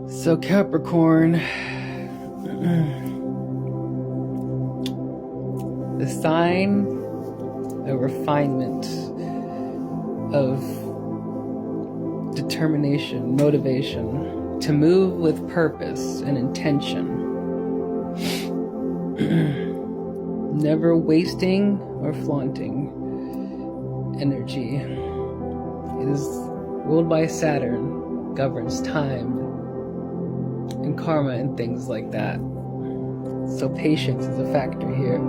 So Capricorn, the sign of refinement, of determination, motivation, to move with purpose and intention. Never wasting or flaunting energy. It is ruled by Saturn, governs time and karma and things like that. So patience is a factor here.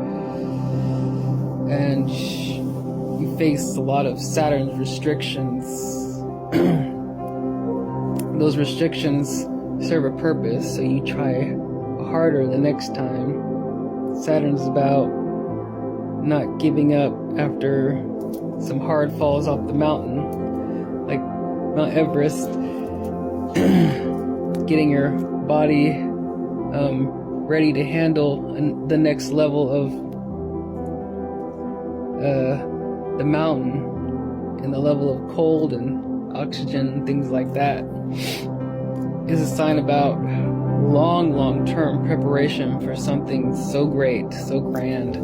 And you face a lot of Saturn's restrictions. Those restrictions serve a purpose, so you try harder the next time. Saturn's about not giving up after some hard falls off the mountain, like Mount Everest. Getting your body ready to handle the next level of the mountain, and the level of cold and oxygen and things like that is a sign about long-term preparation for something so great, so grand.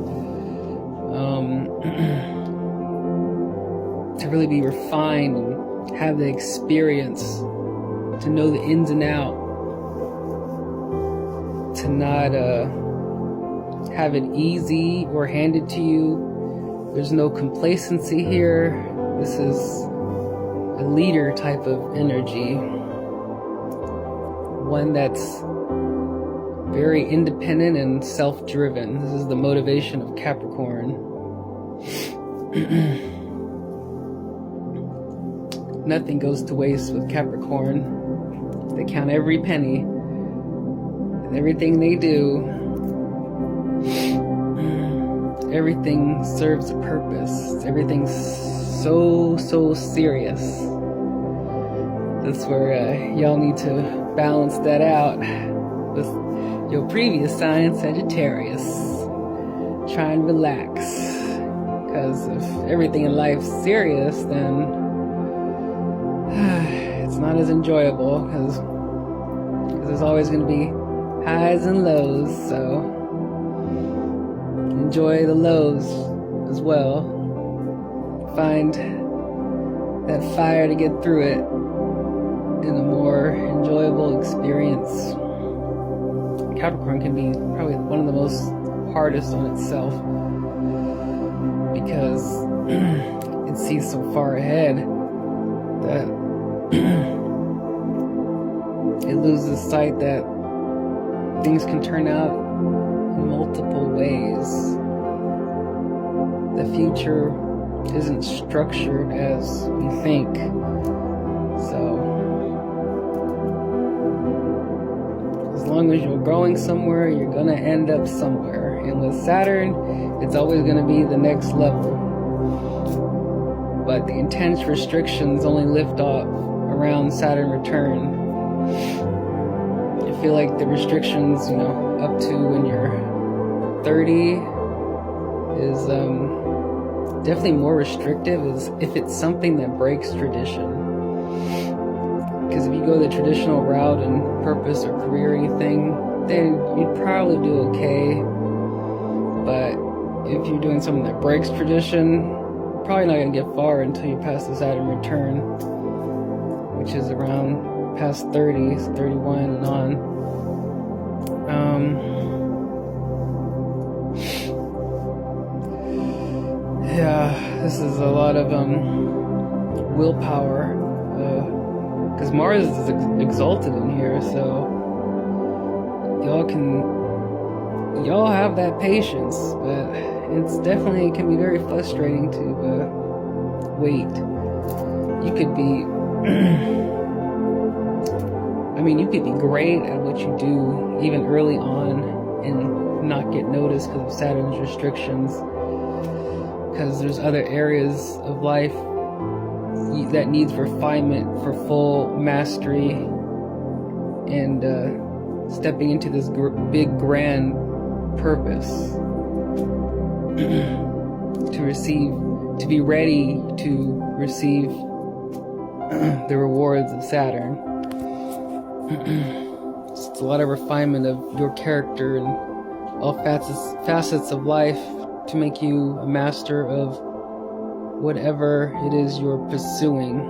To really be refined and have the experience, to know the ins and out, to not have it easy or handed to you. There's no complacency here. This is a leader type of energy, one that's very independent and self-driven. This is the motivation of Capricorn. Nothing goes to waste with Capricorn. They count every penny and everything they do. Everything serves a purpose. Everything's so serious. That's where y'all need to balance that out with your previous sign, Sagittarius. Try and relax, because if everything in life's serious, then it's not as enjoyable, because there's always going to be highs and lows. So enjoy the lows as well. Find that fire to get through it in a more enjoyable experience. Capricorn can be probably one of the most hardest on itself, because it sees so far ahead that it loses sight that things can turn out in multiple ways. The future isn't structured as we think. So as long as you're going somewhere, you're gonna end up somewhere. And with Saturn, it's always gonna be the next level. But the intense restrictions only lift off around Saturn return. I feel like the restrictions, up to when you're 30 is definitely more restrictive if it's something that breaks tradition. Because if you go the traditional route in purpose or career or anything, then you'd probably do okay. But if you're doing something that breaks tradition, you're probably not going to get far until you pass the Saturn return, which is around past 30, 31 and on. Yeah, this is a lot of willpower, because Mars is exalted in here, so y'all have that patience, but it can be very frustrating to wait. You could be you could be great at what you do even early on and not get noticed because of Saturn's restrictions, because there's other areas of life that needs refinement for full mastery and stepping into this big grand purpose to be ready to receive the rewards of Saturn. It's a lot of refinement of your character and all facets of life to make you a master of whatever it is you're pursuing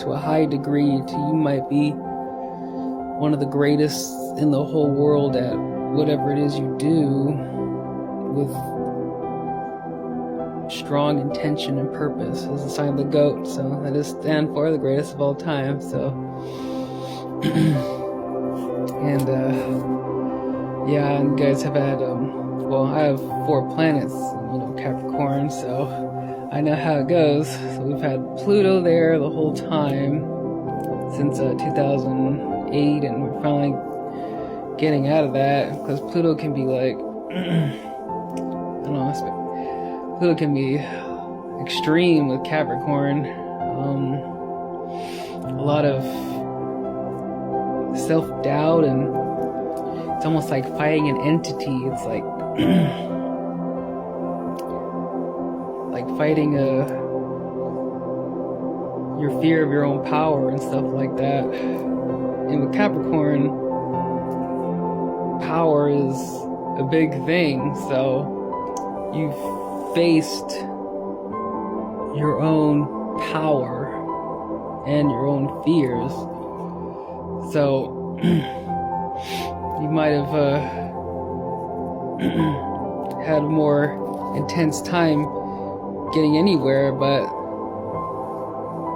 to a high degree. You might be one of the greatest in the whole world at whatever it is you do with strong intention and purpose. Is the sign of the goat, so that is stand for the greatest of all time. So and yeah, and you guys have had well, I have 4 planets, Capricorn, so I know how it goes. So we've had Pluto there the whole time since 2008, and we're finally getting out of that, because Pluto can be like I don't know, Pluto can be extreme with Capricorn. A lot of self-doubt, and it's almost like fighting an entity. It's like like fighting your fear of your own power and stuff like that. And with Capricorn, power is a big thing, so you've faced your own power and your own fears. So you might have had a more intense time getting anywhere, but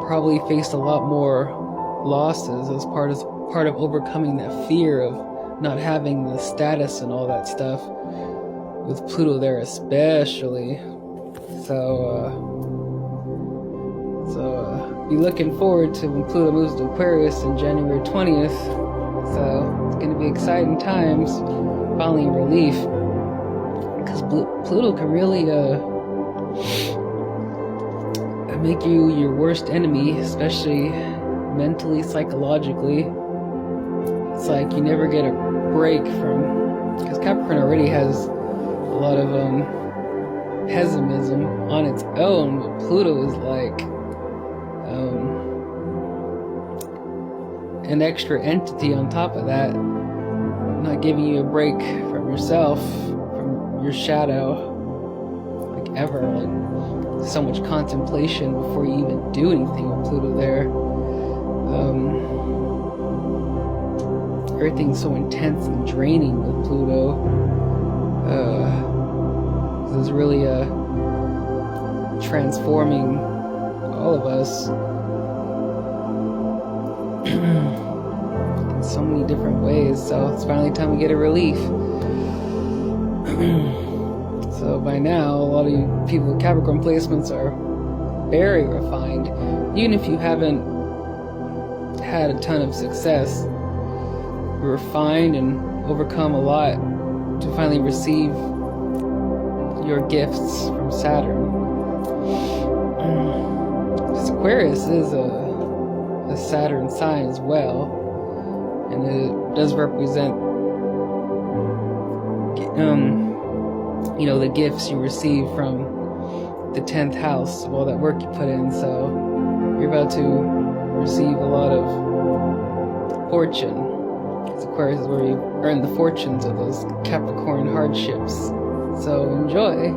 probably faced a lot more losses as part of overcoming that fear of not having the status and all that stuff, with Pluto there especially. So be looking forward to when Pluto moves to Aquarius in January 20th. So it's going to be exciting times, finally relief, because Pluto can really make you your worst enemy, especially mentally, psychologically. It's like you never get a break from, because Capricorn already has a lot of pessimism on its own, but Pluto is like an extra entity on top of that, not giving you a break from yourself, from your shadow, like ever. Like so much contemplation before you even do anything with Pluto there. Everything's so intense and draining with Pluto. This is really transforming all of us in so many different ways. So it's finally time to get a relief. So by now, a lot of you people with Capricorn placements are very refined. Even if you haven't had a ton of success, you're refined and overcome a lot to finally receive your gifts from Saturn. Because Aquarius is a Saturn sign as well, and it does represent the gifts you receive from the 10th house of all that work you put in. So you're about to receive a lot of fortune, because Aquarius is where you earn the fortunes of those Capricorn hardships. So enjoy.